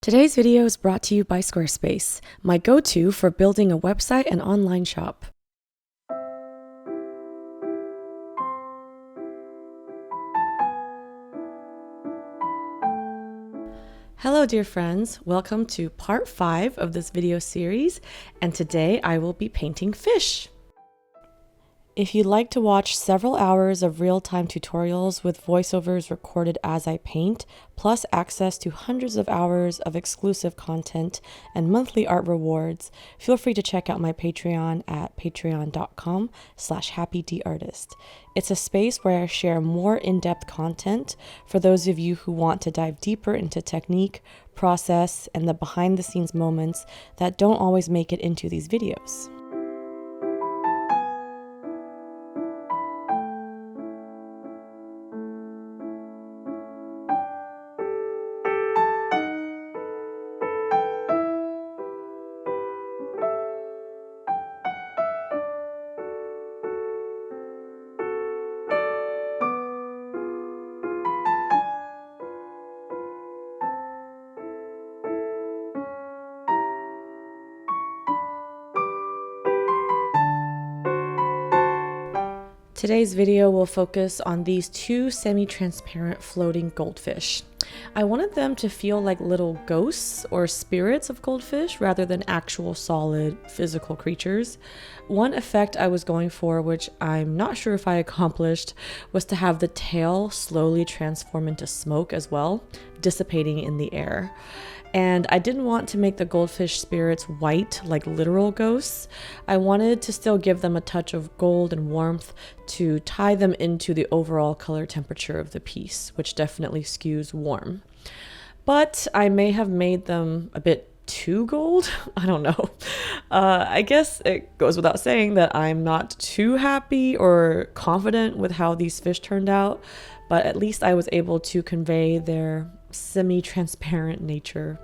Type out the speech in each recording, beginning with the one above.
Today's video is brought to you by Squarespace, my go-to for building a website and online shop. Hello dear friends, welcome to part 5 of this video series, and today I will be painting fish. If you'd like to watch several hours of real-time tutorials with voiceovers recorded as I paint, plus access to hundreds of hours of exclusive content and monthly art rewards, feel free to check out my Patreon at patreon.com/happydartist. It's a space where I share more in-depth content for those of you who want to dive deeper into technique, process, and the behind-the-scenes moments that don't always make it into these videos. Today's video will focus on these two semi-transparent floating goldfish. I wanted them to feel like little ghosts or spirits of goldfish rather than actual solid physical creatures. One effect I was going for, which I'm not sure if I accomplished, was to have the tail slowly transform into smoke as well, dissipating in the air. And I didn't want to make the goldfish spirits white like literal ghosts. I wanted to still give them a touch of gold and warmth to tie them into the overall color temperature of the piece, which definitely skews warm. But I may have made them a bit too gold. I don't know. I guess it goes without saying that I'm not too happy or confident with how these fish turned out, but at least I was able to convey their semi-transparent nature.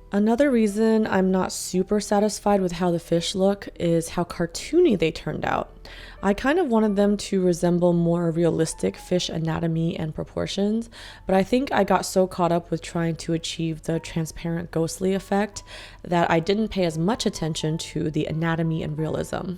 Another reason I'm not super satisfied with how the fish look is how cartoony they turned out. I kind of wanted them to resemble more realistic fish anatomy and proportions, but I think I got so caught up with trying to achieve the transparent ghostly effect that I didn't pay as much attention to the anatomy and realism.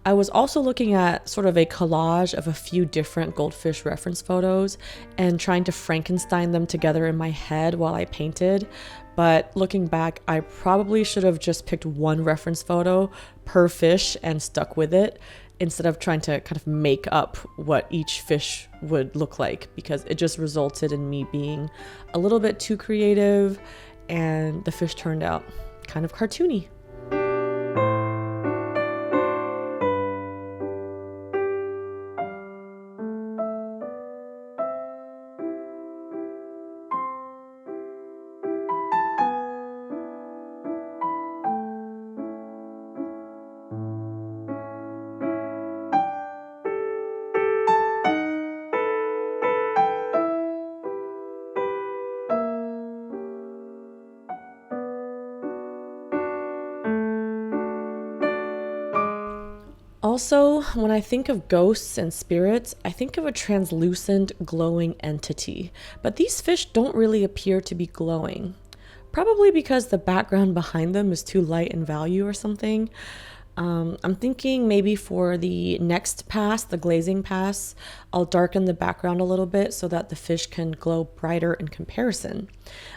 I was also looking at sort of a collage of a few different goldfish reference photos and trying to Frankenstein them together in my head while I painted. But looking back, I probably should have just picked one reference photo per fish and stuck with it instead of trying to kind of make up what each fish would look like, because it just resulted in me being a little bit too creative and the fish turned out kind of cartoony. Also, when I think of ghosts and spirits, I think of a translucent, glowing entity, but these fish don't really appear to be glowing. Probably because the background behind them is too light in value or something. I'm thinking maybe for the next pass, the glazing pass, I'll darken the background a little bit so that the fish can glow brighter in comparison.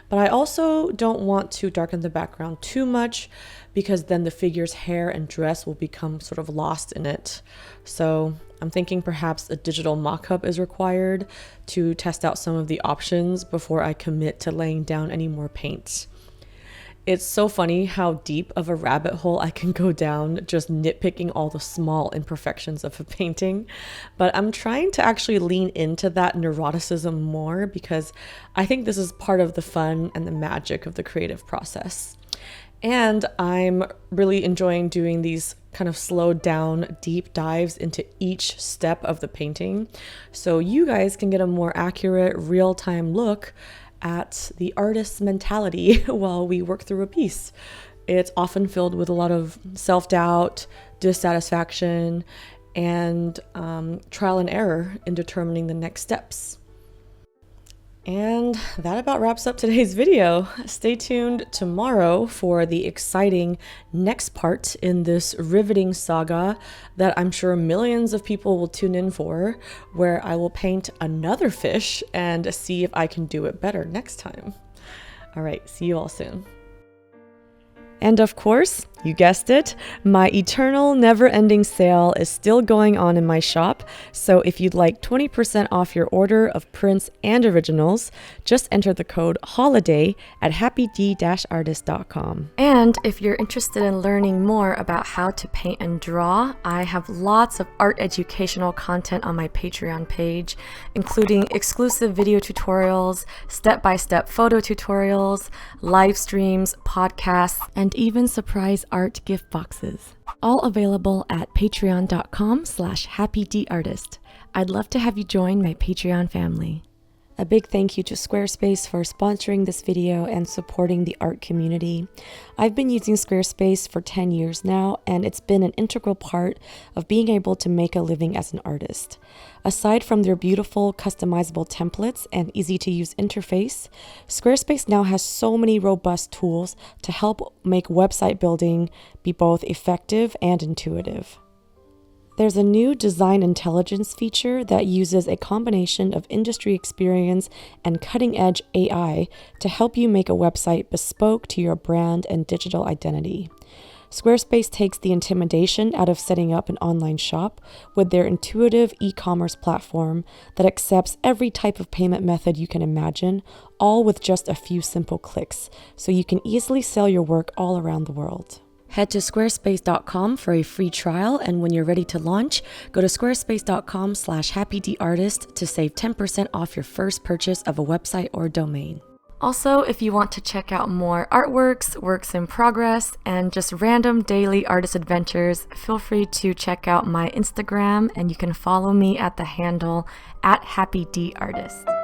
But I also don't want to darken the background too much because then the figure's hair and dress will become sort of lost in it. So I'm thinking perhaps a digital mock-up is required to test out some of the options before I commit to laying down any more paint. It's so funny how deep of a rabbit hole I can go down just nitpicking all the small imperfections of a painting. But I'm trying to actually lean into that neuroticism more because I think this is part of the fun and the magic of the creative process. And I'm really enjoying doing these kind of slowed down deep dives into each step of the painting so you guys can get a more accurate real-time look at the artist's mentality while we work through a piece. It's often filled with a lot of self-doubt, dissatisfaction, and trial and error in determining the next steps. And that about wraps up today's video. Stay tuned tomorrow for the exciting next part in this riveting saga that I'm sure millions of people will tune in for, where I will paint another fish and see if I can do it better next time. All right, see you all soon. And of course, you guessed it, my eternal never-ending sale is still going on in my shop, so if you'd like 20% off your order of prints and originals, just enter the code HOLIDAY at happyd-artist.com. And if you're interested in learning more about how to paint and draw, I have lots of art educational content on my Patreon page, including exclusive video tutorials, step-by-step photo tutorials, live streams, podcasts, and even surprise art gift boxes. All available at patreon.com/happydartist. I'd love to have you join my Patreon family. A big thank you to Squarespace for sponsoring this video and supporting the art community. I've been using Squarespace for 10 years now, and it's been an integral part of being able to make a living as an artist. Aside from their beautiful, customizable templates and easy-to-use interface, Squarespace now has so many robust tools to help make website building be both effective and intuitive. There's a new design intelligence feature that uses a combination of industry experience and cutting-edge AI to help you make a website bespoke to your brand and digital identity. Squarespace takes the intimidation out of setting up an online shop with their intuitive e-commerce platform that accepts every type of payment method you can imagine, all with just a few simple clicks, so you can easily sell your work all around the world. Head to squarespace.com for a free trial, and when you're ready to launch, go to squarespace.com/happydartist to save 10% off your first purchase of a website or domain. Also, if you want to check out more artworks, works in progress, and just random daily artist adventures, feel free to check out my Instagram, and you can follow me at the handle @happydartist.